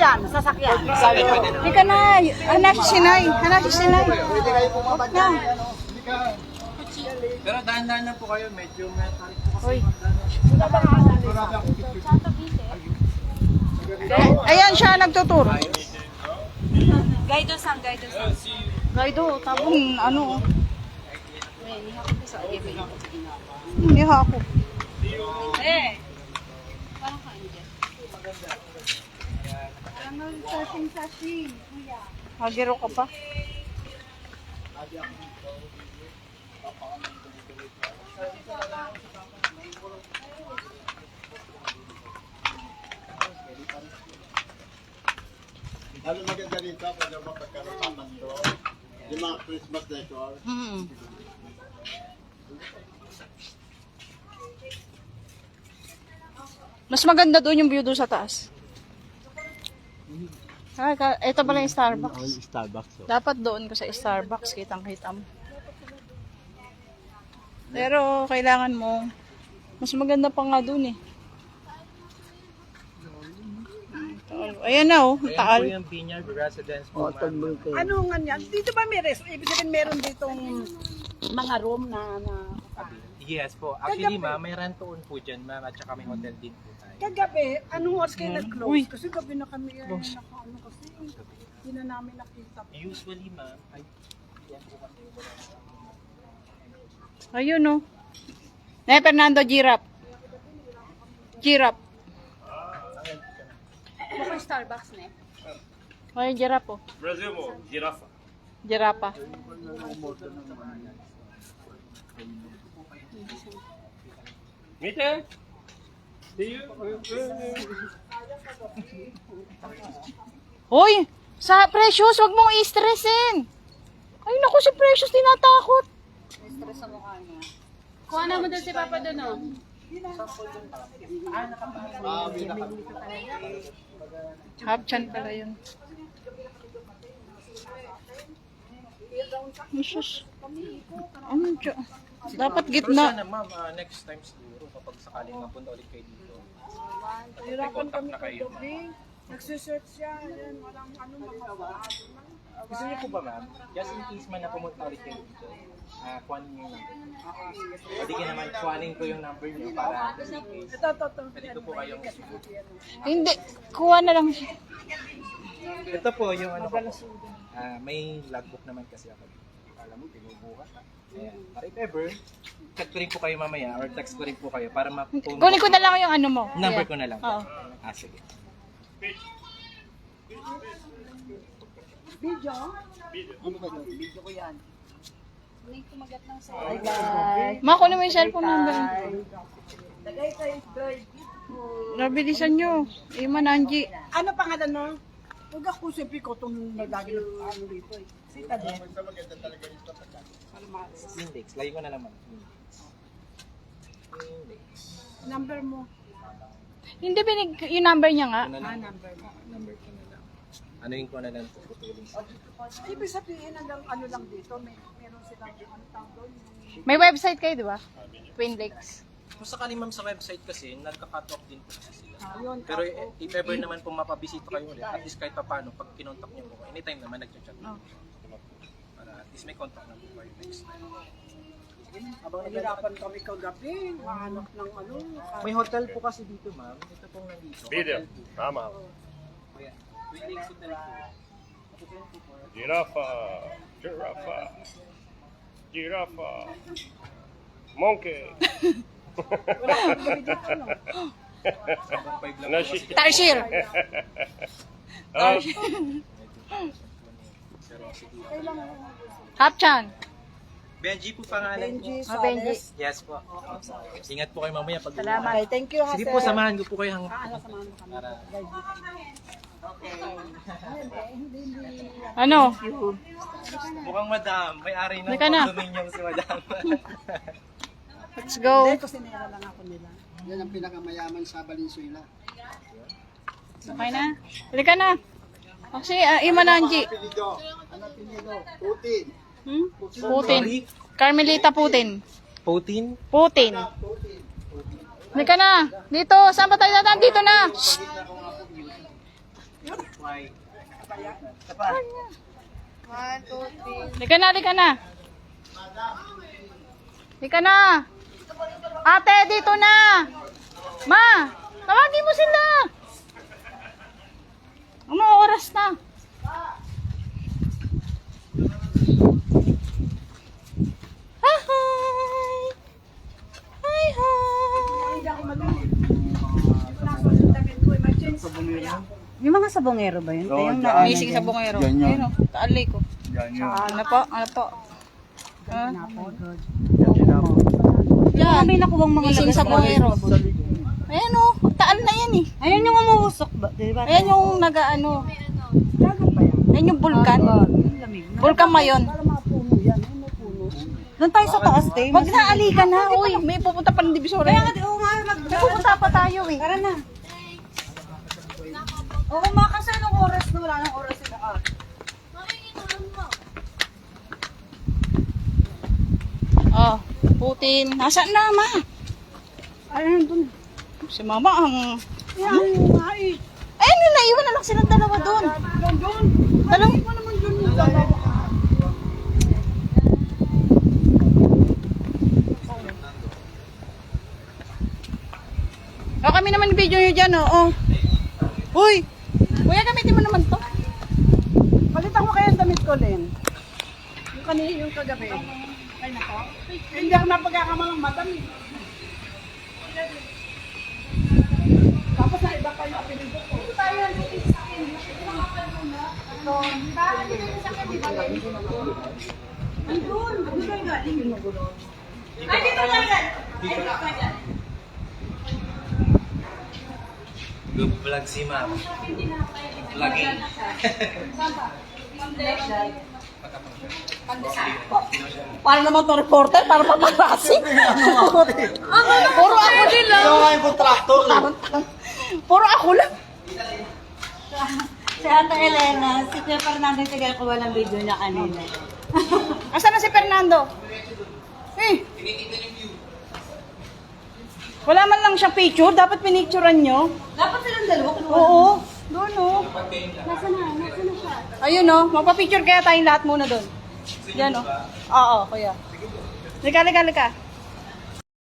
yan, sasakyan. Hindi ka na. Hanap si Sinay. Hanap si Sinay. Na. Pero dahan-dahan na po kayo, medyo may tarik po kasi. Hoy. Ayan siya, nagtutur. Gaido sang, gaido sang. Gaido, tabong ano. Hindi ako. Eh. Parang kain dyan. Ano, sashing, kuya. Hagiro ka pa. Ano maganda dito pag mapagkaroon doon? Yung mga Christmas decor. Mas maganda doon yung view doon sa taas. Ay, ito pala yung Starbucks. Starbucks. Dapat doon ka sa Starbucks, kitang-kita mo. Pero kailangan mo, mas maganda pa nga doon eh. Ayan na oh, taal. Ayan po yung Vineyard Residence po, ma'am. Ano nga yan? Dito ba may rest? Ibig sabihin meron ditong mga room na Yes po. Actually, ma'am, may rent-to-own po dyan, ma'am, at saka may hotel din po tayo. kagabi, anong oras kayo nag-close? Uy. Kasi gabi na kami naka-ano kasi hindi na namin nakita. Usually, ma'am, ay yan po kasi. Ayun oh. Ne, Fernando, giraffe. Giraffe. Mukhang Starbucks na eh. Ayun, giraffe oh. Brazil mo, girafa. Giraffe. Mite? Hoy! Sa Precious, wag mong i-stressin. Ay, naku, si Precious, tinatakot. Kuha naman doon si Papa doon oh. Hapchan pala yun. Jesus. Ano dyan? Dapat Pero gitna. sana, ma'am, next time siguro, kapag sakaling mapunta ulit kayo dito, Hirapan kami na kayo. kagabi. Nagsusearch siya. Yan, walang ano makapag. Gusto niyo po ba, ma'am? Just in case man na pumunta ulit kayo dito, kuhanin niyo yung number. Pwede ka naman kuhanin ko yung number niyo para just in case. Ito. Pwede ko po kayong Hindi, kuha na lang siya. Ito po yung ano ko. May logbook naman kasi ako. Alam mo, pinubukas. Ayan. Para if ever, chat ko rin po kayo mamaya or text ko rin po kayo para ma-phone. Kunin ko na lang yung ano mo. Number Ayan. ko na lang. Oo. Sige. Video? Video ko yan. Link kumagat ng sa Ma, kunin mo yung cellphone number. Lagay kayo Floyd. Nabilisan nyo. Iman, Angie. Ano pangalan mo? Huwag ako siyempre ko itong nagdagi ng ano dito eh. Sita din. Maganda talaga dito pagka. Index. Lagi ko na naman. Index. Number mo. Hindi binig yung number niya nga. Ano na lang. Number mo. Number ko na lang. Ano yung ko na lang tutulong sa Ibig sabihin hanggang ano lang dito, meron silang ano tawag doon. May website kayo, di ba? Twin Lakes. Kung sakali ma'am sa website kasi, nagka-cut off din po kasi sila. Yun, Pero if ever naman po mapabisita kayo ulit, at least kahit pa paano, pag kinontak niyo po, anytime naman nag-chat Oh. para at least may contact na po kayo next time. Habang nahirapan kami kagabi, mahanap ng ano. May hotel po kasi dito ma'am. Ito pong nandito. Video. Hotel po. Tama. Ayan. Twin Lakes Hotel po. Girafa. Girafa. Girafa. Monkey. Wala kang gabi dito, ano? Sobrang 5 lang po Nashi. kasi. Tarsier! Oh, Pero sige. Hapchan. Benji po pangalan po. Benji Benji. Suarez. Yes po. Ingat po kayo mamaya pag Salamat. Okay, thank you ha, Sige sir. po, samahan ko po kayo hang Ano, samahan mo kami. para Ano? mukhang madam, may-ari ng Halika na. condominium si madam. Let's go. Hindi, kusinera lang ako nila. Yan ang pinakamayaman sa Valenzuela. Okay na? Halika na. Kasi, Iman, Angie. Apelido. Ano apelido? Putin. Hmm? Putin. Carmelita Putin. Putin? Putin. Halika na. Dito. Saan ba tayo dadaan? Dito na. Shh. Why? Lika na, lika na. Lika na. Ate, dito na. Ma, tawagin mo sila. Ano oras na? Hi, hi. Hi, hi. Hindi ako madali. Wala ko sa damit ko, emergency. Yung mga sabongero ba yun? Oo, Yung dyan. na, Mising sa bungero. Yan yun. Ayun o, taalay ko. Yan yun. Ano po? Ano po? Ha? Yan. May nakuwang mga Mising sa bungero. Ayan o, taal na yan eh. Ayun yung umuusok ba? Diba? Ayan yung nag-ano. Dagat pa yan. Ayan yung vulkan. Yung lamig. Vulkan mayon. Para mga puno yan. Ay, may puno. Doon tayo sa taas, te. Wag na, alika na. Uy, may pupunta pa ng Divisoria. Kaya nga, oo nga, May pupunta pa tayo eh. Tara na. Oo, makasa nung oras na wala nang oras sila. Oh, Putin. Nasaan na, ma? Ay, nandun. Si mama ang... Yan, nga eh. Ayun, naiwan na lang silang dalawa doon. Doon. Dalawa. Hindi mo naman doon yung dalawa. O, kami naman video nyo dyan, oo. Uy! Kuya, gamitin mo naman to. Palitan ko kaya ang damit ko, Len. Yung kanina, yung kagabi. Ay, nako. Hindi ako napagkakamalang madami. Tapos na iba pa yung apelido ko. Tayo ang lutis sa akin. Bakit dito sa akin, di ba? Andun. Ano ba yung galing? Ay, dito na yan. Ay, dito na yan. Good vlog si ma'am. Vlogging. Para naman to reporter, para paparazzi. Puro ako din lang. Ito nga yung contractor. Puro ako lang. Si Ate Elena, si Kuya Fernando yung tagal-kuha ng video niya kanina. Asan na si Fernando? Eh. Wala man lang siyang picture, dapat pinicturean nyo. Dapat silang dalawa. Oo, doon o. Nasa na siya? Ayun o, magpa-picture kaya tayong lahat muna doon. Yan o. Oo, kuya. Lika, lika, lika.